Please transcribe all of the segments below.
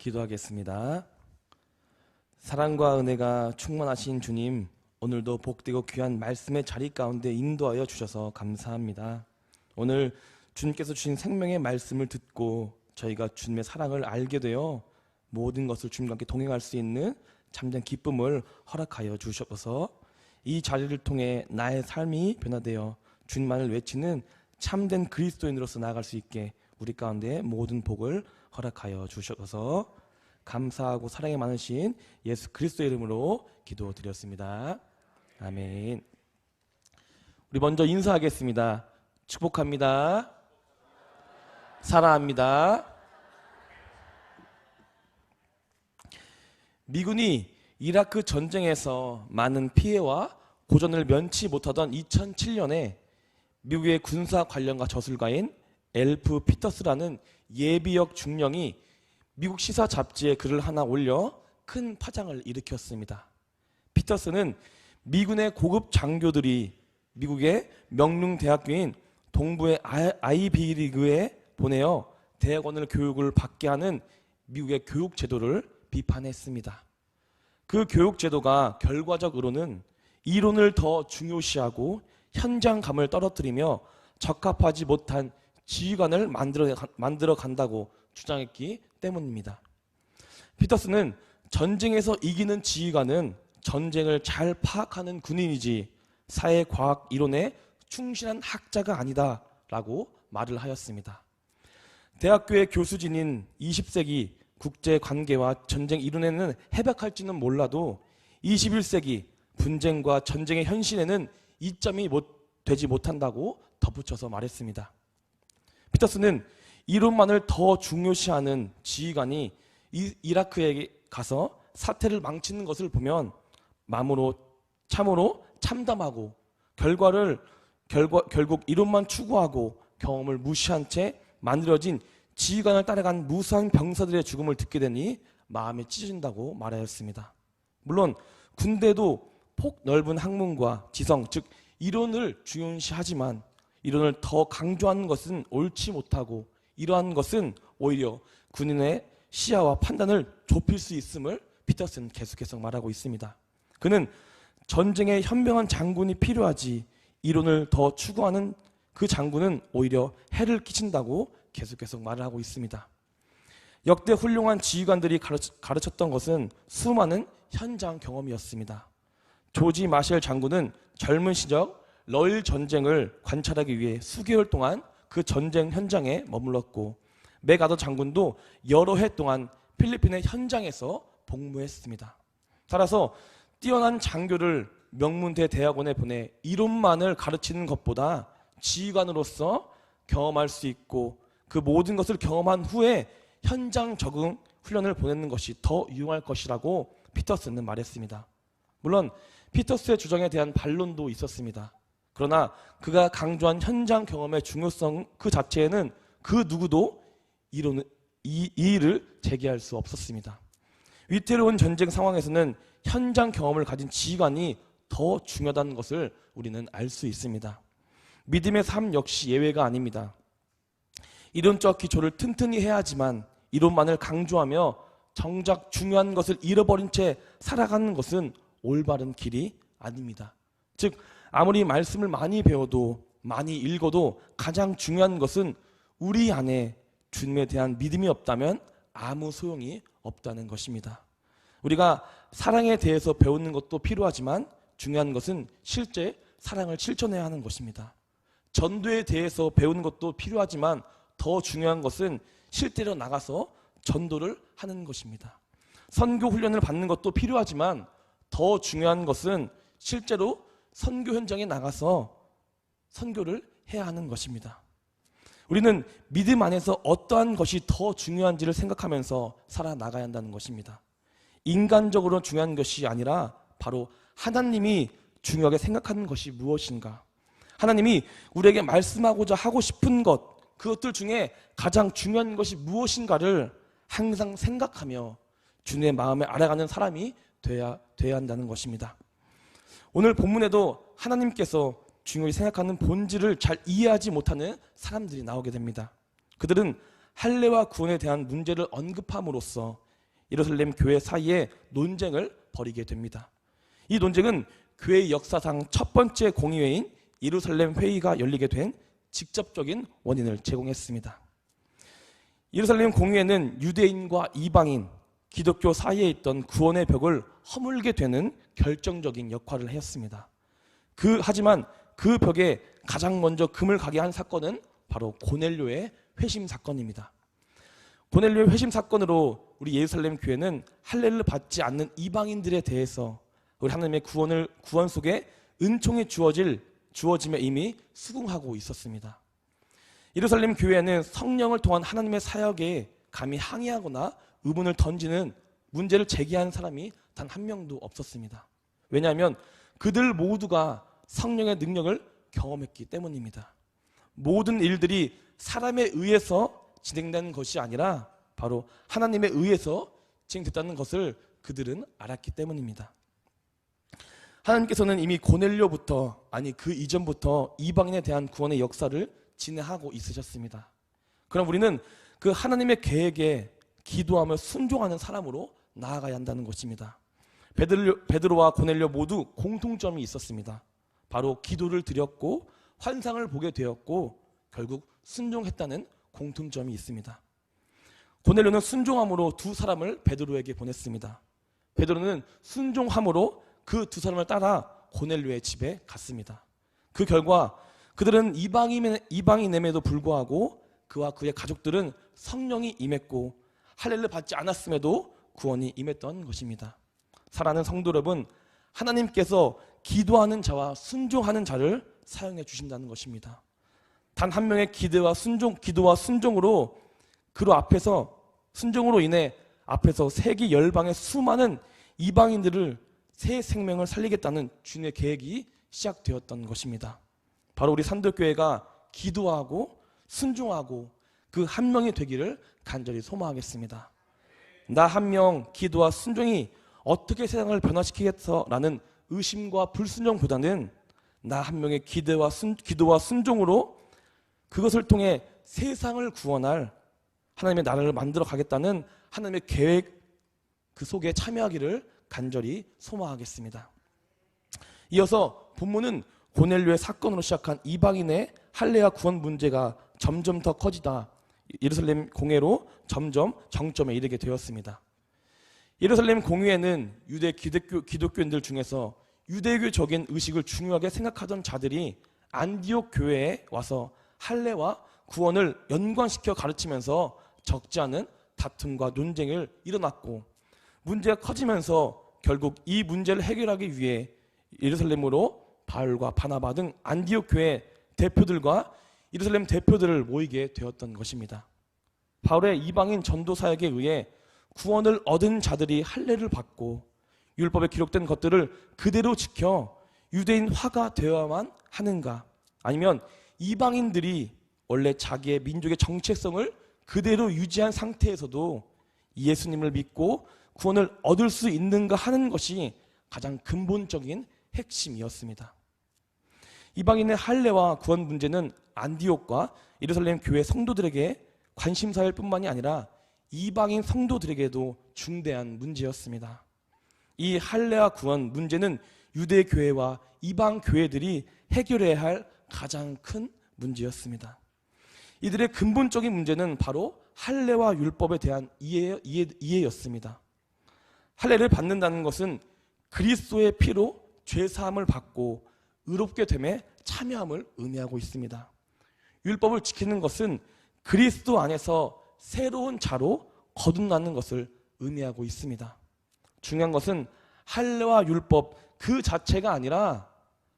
기도하겠습니다. 사랑과 은혜가 충만하신 주님, 오늘도 복되고 귀한 말씀의 자리 가운데 인도하여 주셔서 감사합니다. 오늘 주님께서 주신 생명의 말씀을 듣고 저희가 주님의 사랑을 알게 되어 모든 것을 주님과 함께 동행할 수 있는 참된 기쁨을 허락하여 주셔서 이 자리를 통해 나의 삶이 변화되어 주님만을 외치는 참된 그리스도인으로서 나아갈 수 있게 우리 가운데 모든 복을 허락하여 주셔서 감사하고 사랑이 많으신 예수 그리스도의 이름으로 기도드렸습니다. 아멘. 우리 먼저 인사하겠습니다. 축복합니다. 사랑합니다. 미군이 이라크 전쟁에서 많은 피해와 고전을 면치 못하던 2007년에 미국의 군사 관련가 저술가인 엘프 피터스라는 예비역 중령이 미국 시사 잡지에 글을 하나 올려 큰 파장을 일으켰습니다. 피터스는 미군의 고급 장교들이 미국의 명문대학교인 동부의 아이비리그에 보내어 대학원을 교육을 받게 하는 미국의 교육 제도를 비판했습니다. 그 교육 제도가 결과적으로는 이론을 더 중요시하고 현장감을 떨어뜨리며 적합하지 못한 지휘관을 만들어 간다고 주장했기 때문입니다. 피터스는 전쟁에서 이기는 지휘관은 전쟁을 잘 파악하는 군인이지 사회과학 이론에 충실한 학자가 아니다 라고 말을 하였습니다. 대학교의 교수진인 20세기 국제관계와 전쟁 이론에는 해박할지는 몰라도 21세기 분쟁과 전쟁의 현실에는 이점이 되지 못한다고 덧붙여서 말했습니다. 피터스는 이론만을 더 중요시하는 지휘관이 이라크에 가서 사태를 망치는 것을 보면 참으로 참담하고 결국 이론만 추구하고 경험을 무시한 채 만들어진 지휘관을 따라간 무수한 병사들의 죽음을 듣게 되니 마음이 찢어진다고 말하였습니다. 물론 군대도 폭 넓은 학문과 지성, 즉 이론을 중요시하지만 이론을 더 강조하는 것은 옳지 못하고 이러한 것은 오히려 군인의 시야와 판단을 좁힐 수 있음을 피터스는 계속해서 말하고 있습니다. 그는 전쟁에 현명한 장군이 필요하지 이론을 더 추구하는 그 장군은 오히려 해를 끼친다고 계속해서 말을 하고 있습니다. 역대 훌륭한 지휘관들이 가르쳤던 것은 수많은 현장 경험이었습니다. 조지 마셜 장군은 젊은 시절 러일 전쟁을 관찰하기 위해 수개월 동안 그 전쟁 현장에 머물렀고 맥아더 장군도 여러 해 동안 필리핀의 현장에서 복무했습니다. 따라서 뛰어난 장교를 명문대 대학원에 보내 이론만을 가르치는 것보다 지휘관으로서 경험할 수 있고 그 모든 것을 경험한 후에 현장 적응 훈련을 보내는 것이 더 유용할 것이라고 피터스는 말했습니다. 물론 피터스의 주장에 대한 반론도 있었습니다. 그러나 그가 강조한 현장 경험의 중요성 그 자체에는 그 누구도 이의를 제기할 수 없었습니다. 위태로운 전쟁 상황에서는 현장 경험을 가진 지휘관이 더 중요하다는 것을 우리는 알 수 있습니다. 믿음의 삶 역시 예외가 아닙니다. 이론적 기초를 튼튼히 해야 하지만 이론만을 강조하며 정작 중요한 것을 잃어버린 채 살아가는 것은 올바른 길이 아닙니다. 즉 아무리 말씀을 많이 배워도 많이 읽어도 가장 중요한 것은 우리 안에 주님에 대한 믿음이 없다면 아무 소용이 없다는 것입니다. 우리가 사랑에 대해서 배우는 것도 필요하지만 중요한 것은 실제 사랑을 실천해야 하는 것입니다. 전도에 대해서 배우는 것도 필요하지만 더 중요한 것은 실제로 나가서 전도를 하는 것입니다. 선교 훈련을 받는 것도 필요하지만 더 중요한 것은 실제로 선교 현장에 나가서 선교를 해야 하는 것입니다. 우리는 믿음 안에서 어떠한 것이 더 중요한지를 생각하면서 살아나가야 한다는 것입니다. 인간적으로 중요한 것이 아니라 바로 하나님이 중요하게 생각하는 것이 무엇인가, 하나님이 우리에게 말씀하고자 하고 싶은 것, 그것들 중에 가장 중요한 것이 무엇인가를 항상 생각하며 주님의 마음을 알아가는 사람이 돼야 한다는 것입니다. 오늘 본문에도 하나님께서 중요히 생각하는 본질을 잘 이해하지 못하는 사람들이 나오게 됩니다. 그들은 할례와 구원에 대한 문제를 언급함으로써 예루살렘 교회 사이에 논쟁을 벌이게 됩니다. 이 논쟁은 교회의 역사상 첫 번째 공의회인 예루살렘 회의가 열리게 된 직접적인 원인을 제공했습니다. 예루살렘 공의회는 유대인과 이방인, 기독교 사이에 있던 구원의 벽을 허물게 되는 결정적인 역할을 했습니다. 하지만 그 벽에 가장 먼저 금을 가게 한 사건은 바로 고넬료의 회심 사건입니다. 고넬료의 회심 사건으로 우리 예루살렘 교회는 할례를 받지 않는 이방인들에 대해서 우리 하나님의 구원 속에 은총이 주어짐에 이미 수긍하고 있었습니다. 예루살렘 교회는 성령을 통한 하나님의 사역에 감히 항의하거나 의문을 던지는 문제를 제기한 사람이 단 한 명도 없었습니다. 왜냐하면 그들 모두가 성령의 능력을 경험했기 때문입니다. 모든 일들이 사람에 의해서 진행되는 것이 아니라 바로 하나님에 의해서 진행됐다는 것을 그들은 알았기 때문입니다. 하나님께서는 이미 고넬료부터, 아니 그 이전부터 이방인에 대한 구원의 역사를 진행하고 있으셨습니다. 그럼 우리는 그 하나님의 계획에 기도하며 순종하는 사람으로 나아가야 한다는 것입니다. 베드로와 고넬료 모두 공통점이 있었습니다. 바로 기도를 드렸고 환상을 보게 되었고 결국 순종했다는 공통점이 있습니다. 고넬료는 순종함으로 두 사람을 베드로에게 보냈습니다. 베드로는 순종함으로 그 두 사람을 따라 고넬료의 집에 갔습니다. 그 결과 그들은 이방인임에도 불구하고 그와 그의 가족들은 성령이 임했고 할례를 받지 않았음에도 구원이 임했던 것입니다. 사랑하는 성도 여러분, 하나님께서 기도하는 자와 순종하는 자를 사용해 주신다는 것입니다. 단 한 명의 기도와 순종으로 순종으로 인해 앞에서 세계 열방의 수많은 이방인들을 새 생명을 살리겠다는 주님의 계획이 시작되었던 것입니다. 바로 우리 산도교회가 기도하고 순종하고 그 한 명이 되기를 간절히 소망하겠습니다. 나 한 명 기도와 순종이 어떻게 세상을 변화시키겠어라는 의심과 불순종보다는 나 한 명의 기도와 순종으로 그것을 통해 세상을 구원할 하나님의 나라를 만들어 가겠다는 하나님의 계획 그 속에 참여하기를 간절히 소망하겠습니다. 이어서 본문은 고넬료의 사건으로 시작한 이방인의 할례와 구원 문제가 점점 더 커지다 예루살렘 공회로 점점 정점에 이르게 되었습니다. 예루살렘 공회에는 유대 기독교인들 중에서 유대교적인 의식을 중요하게 생각하던 자들이 안디옥 교회에 와서 할례와 구원을 연관시켜 가르치면서 적지 않은 다툼과 논쟁을 일어났고 문제가 커지면서 결국 이 문제를 해결하기 위해 예루살렘으로 바울과 바나바 등 안디옥 교회 대표들과 예루살렘 대표들을 모이게 되었던 것입니다. 바울의 이방인 전도 사역에 의해 구원을 얻은 자들이 할례를 받고 율법에 기록된 것들을 그대로 지켜 유대인화가 되어야만 하는가? 아니면 이방인들이 원래 자기의 민족의 정체성을 그대로 유지한 상태에서도 예수님을 믿고 구원을 얻을 수 있는가 하는 것이 가장 근본적인 핵심이었습니다. 이방인의 할례와 구원 문제는 안디옥과 예루살렘 교회 성도들에게 관심사일 뿐만이 아니라 이방인 성도들에게도 중대한 문제였습니다. 이 할례와 구원 문제는 유대 교회와 이방 교회들이 해결해야 할 가장 큰 문제였습니다. 이들의 근본적인 문제는 바로 할례와 율법에 대한 이해였습니다. 할례를 받는다는 것은 그리스도의 피로 죄 사함을 받고 의롭게 됨에 참여함을 의미하고 있습니다. 율법을 지키는 것은 그리스도 안에서 새로운 자로 거듭나는 것을 의미하고 있습니다. 중요한 것은 할례와 율법 그 자체가 아니라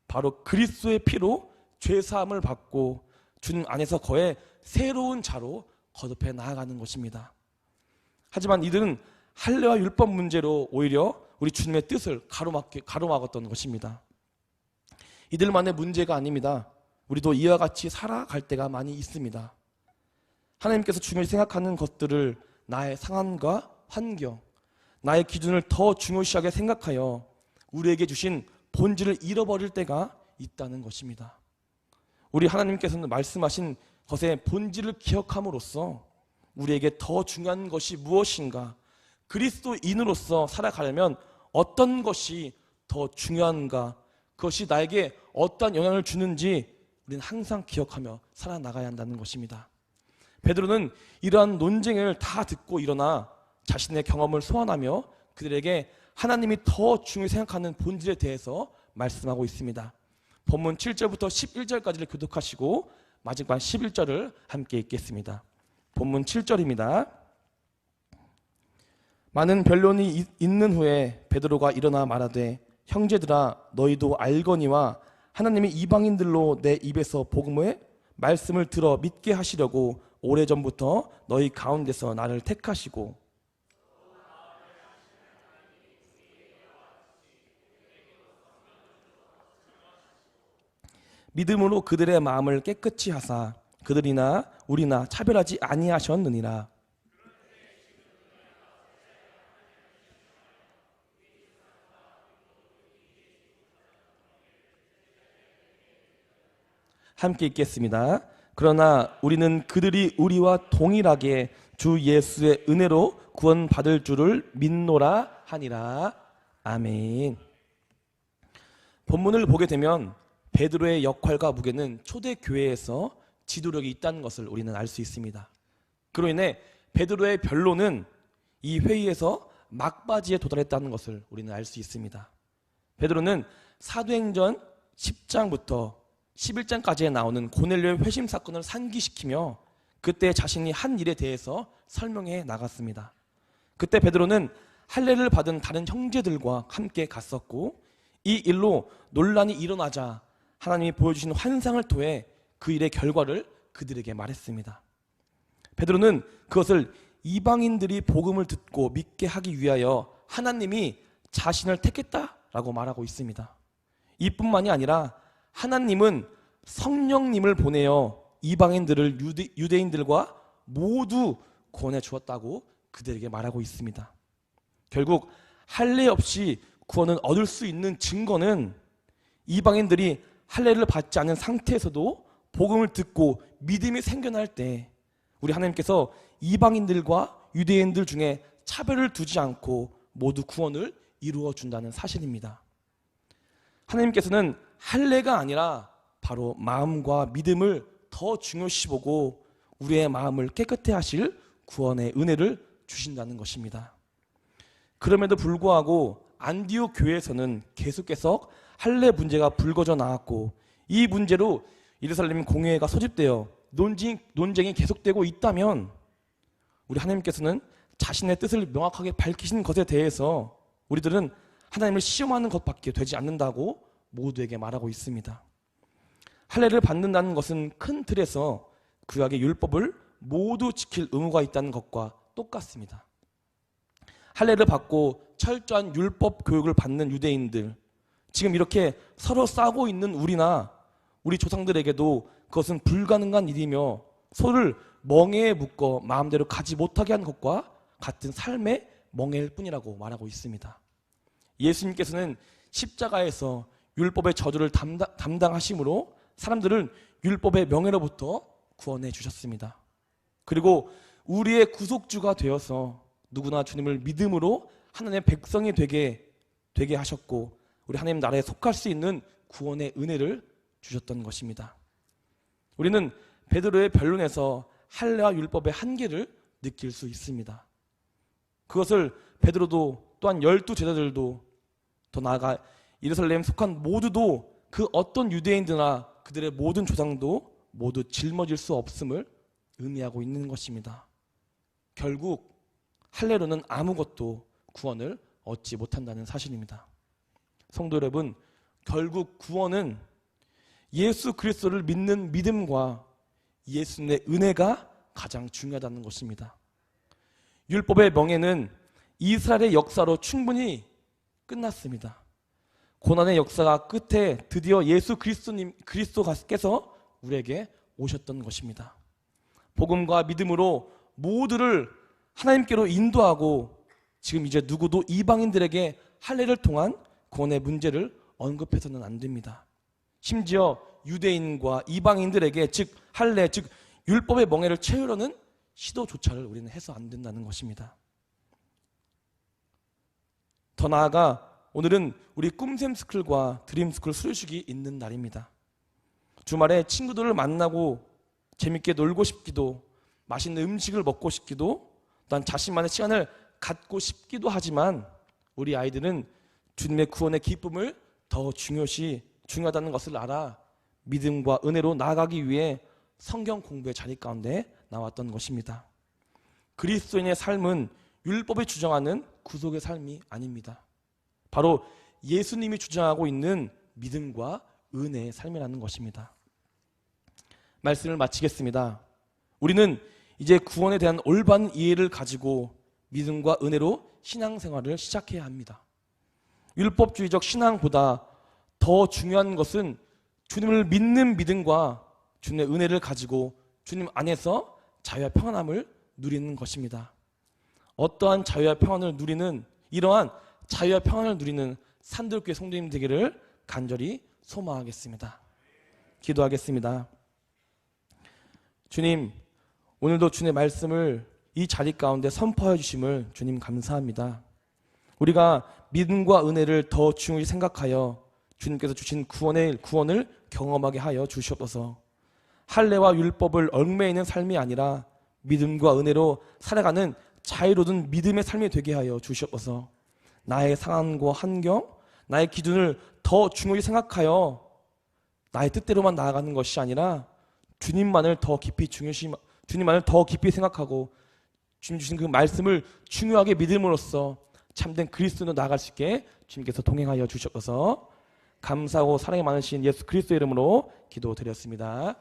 바로 그리스도의 피로 죄 사함을 받고 주님 안에서 거해 새로운 자로 거듭해 나아가는 것입니다. 하지만 이들은 할례와 율법 문제로 오히려 우리 주님의 뜻을 가로막았던 것입니다. 이들만의 문제가 아닙니다. 우리도 이와 같이 살아갈 때가 많이 있습니다. 하나님께서 중요히 생각하는 것들을 나의 상황과 환경, 나의 기준을 더 중요시하게 생각하여 우리에게 주신 본질을 잃어버릴 때가 있다는 것입니다. 우리 하나님께서는 말씀하신 것의 본질을 기억함으로써 우리에게 더 중요한 것이 무엇인가, 그리스도인으로서 살아가려면 어떤 것이 더 중요한가, 그것이 나에게 어떤 영향을 주는지 우리는 항상 기억하며 살아나가야 한다는 것입니다. 베드로는 이러한 논쟁을 다 듣고 일어나 자신의 경험을 소환하며 그들에게 하나님이 더 중요히 생각하는 본질에 대해서 말씀하고 있습니다. 본문 7절부터 11절까지를 교독하시고 마지막 11절을 함께 읽겠습니다. 본문 7절입니다. 많은 변론이 있는 후에 베드로가 일어나 말하되 형제들아 너희도 알거니와 하나님이 이방인들로 내 입에서 복음의 말씀을 들어 믿게 하시려고 오래전부터 너희 가운데서 나를 택하시고 믿음으로 그들의 마음을 깨끗이 하사 그들이나 우리나 차별하지 아니하셨느니라. 함께 읽겠습니다. 그러나 우리는 그들이 우리와 동일하게 주 예수의 은혜로 구원받을 줄을 믿노라 하니라. 아멘. 본문을 보게 되면 베드로의 역할과 무게는 초대교회에서 지도력이 있다는 것을 우리는 알 수 있습니다. 그로 인해 베드로의 변론은 이 회의에서 막바지에 도달했다는 것을 우리는 알 수 있습니다. 베드로는 사도행전 10장부터 11장까지에 나오는 고넬료의 회심 사건을 상기시키며 그때 자신이 한 일에 대해서 설명해 나갔습니다. 그때 베드로는 할례를 받은 다른 형제들과 함께 갔었고 이 일로 논란이 일어나자 하나님이 보여주신 환상을 통해 그 일의 결과를 그들에게 말했습니다. 베드로는 그것을 이방인들이 복음을 듣고 믿게 하기 위하여 하나님이 자신을 택했다라고 말하고 있습니다. 이뿐만이 아니라 하나님은 성령님을 보내어 이방인들을 유대인들과 모두 구원해 주었다고 그들에게 말하고 있습니다. 결국 할례 없이 구원을 얻을 수 있는 증거는 이방인들이 할례를 받지 않은 상태에서도 복음을 듣고 믿음이 생겨날 때 우리 하나님께서 이방인들과 유대인들 중에 차별을 두지 않고 모두 구원을 이루어 준다는 사실입니다. 하나님께서는 할례가 아니라 바로 마음과 믿음을 더 중요시 보고 우리의 마음을 깨끗해 하실 구원의 은혜를 주신다는 것입니다. 그럼에도 불구하고 안디옥 교회에서는 계속해서 할례 문제가 불거져 나왔고 이 문제로 예루살렘 공회가 소집되어 논쟁이 계속되고 있다면 우리 하나님께서는 자신의 뜻을 명확하게 밝히신 것에 대해서 우리들은 하나님을 시험하는 것밖에 되지 않는다고 모두에게 말하고 있습니다. 할례를 받는다는 것은 큰 틀에서 구약의 율법을 모두 지킬 의무가 있다는 것과 똑같습니다. 할례를 받고 철저한 율법 교육을 받는 유대인들, 지금 이렇게 서로 싸우고 있는 우리나 우리 조상들에게도 그것은 불가능한 일이며 소를 멍에에 묶어 마음대로 가지 못하게 한 것과 같은 삶의 멍에일 뿐이라고 말하고 있습니다. 예수님께서는 십자가에서 율법의 저주를 담당하심으로 사람들을 율법의 명예로부터 구원해 주셨습니다. 그리고 우리의 구속주가 되어서 누구나 주님을 믿음으로 하나님의 백성이 되게 하셨고 우리 하나님 나라에 속할 수 있는 구원의 은혜를 주셨던 것입니다. 우리는 베드로의 변론에서 할례와 율법의 한계를 느낄 수 있습니다. 그것을 베드로도 또한 12제자들도 더 나아가 예루살렘에 속한 모두도 그 어떤 유대인들이나 그들의 모든 조상도 모두 짊어질 수 없음을 의미하고 있는 것입니다. 결국 할례로는 아무것도 구원을 얻지 못한다는 사실입니다. 성도 여러분, 결국 구원은 예수 그리스도를 믿는 믿음과 예수님의 은혜가 가장 중요하다는 것입니다. 율법의 명예는 이스라엘의 역사로 충분히 끝났습니다. 고난의 역사가 끝에 드디어 예수 그리스도께서 우리에게 오셨던 것입니다. 복음과 믿음으로 모두를 하나님께로 인도하고 지금 이제 누구도 이방인들에게 할례를 통한 구원의 문제를 언급해서는 안 됩니다. 심지어 유대인과 이방인들에게 즉 할례 즉 율법의 멍에를 채우려는 시도조차를 우리는 해서 안 된다는 것입니다. 더 나아가 오늘은 우리 꿈샘스쿨과 드림스쿨 수료식이 있는 날입니다. 주말에 친구들을 만나고 재밌게 놀고 싶기도, 맛있는 음식을 먹고 싶기도, 또한 자신만의 시간을 갖고 싶기도 하지만 우리 아이들은 주님의 구원의 기쁨을 더 중요하다는 것을 알아 믿음과 은혜로 나아가기 위해 성경 공부의 자리 가운데 나왔던 것입니다. 그리스도인의 삶은 율법이 주장하는 구속의 삶이 아닙니다. 바로 예수님이 주장하고 있는 믿음과 은혜의 삶이라는 것입니다. 말씀을 마치겠습니다. 우리는 이제 구원에 대한 올바른 이해를 가지고 믿음과 은혜로 신앙생활을 시작해야 합니다. 율법주의적 신앙보다 더 중요한 것은 주님을 믿는 믿음과 주님의 은혜를 가지고 주님 안에서 자유와 평안함을 누리는 것입니다. 어떠한 자유와 평안을 누리는, 이러한 자유와 평안을 누리는 산들교회 성도님 되기를 간절히 소망하겠습니다. 기도하겠습니다. 주님, 오늘도 주님의 말씀을 이 자리 가운데 선포해 주심을 주님 감사합니다. 우리가 믿음과 은혜를 더 중요히 생각하여 주님께서 주신 구원을 경험하게 하여 주시옵소서. 할례와 율법을 얽매이는 삶이 아니라 믿음과 은혜로 살아가는 자유로운 믿음의 삶이 되게 하여 주시옵소서. 나의 상황과 환경, 나의 기준을 더 중요히 생각하여 나의 뜻대로만 나아가는 것이 아니라 주님만을 더 깊이 생각하고 주님 주신 그 말씀을 중요하게 믿음으로써 참된 그리스도로 나아갈 수 있게 주님께서 동행하여 주시옵소서. 감사하고 사랑이 많으신 예수 그리스도 이름으로 기도드렸습니다.